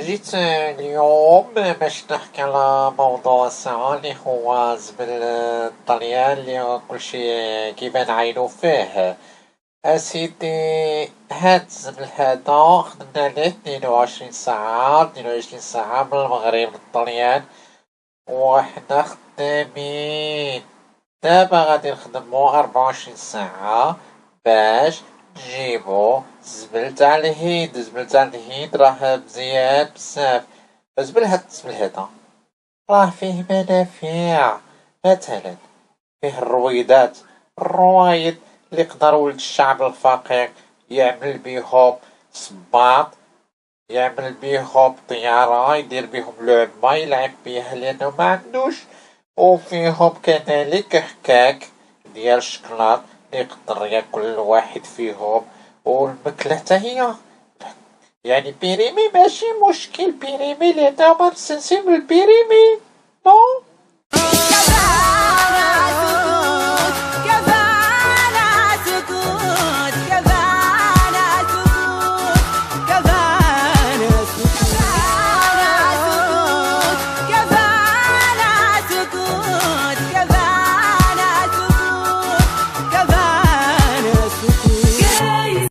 جيت اليوم باش نحكي على موضوع الساعة اللي هو زبل الطليان اللي كل شي كيبان عينو فيه. أسيدي هاد الزبل هادا خدمنا ليه 22 ساعة من المغرب للطليان، وحنا خدامين دابا غادي نخدمو 24 ساعة باش نجيبو الزبل تاع الهيد. الزبل تاع الهيد راه مزيان بزاف. الزبل هدا راه فيه منافع، مثلا فيه الرويدات، الروايد اللي يقدر ولد الشعب الفقير يعمل بيهم صباط، يعمل بيهم طيارة، يدير بيهم لعبة يلعب بيها لأنه ما عندوش. وفيهم كذلك حكاك ديال الشكلاط اللي يقدر ياكل الواحد فيهم. والمكلة حتى هي يعني بيريمي ماشي مشكل، بيريمي لأنه ما نستنسيو من البيريمي. نو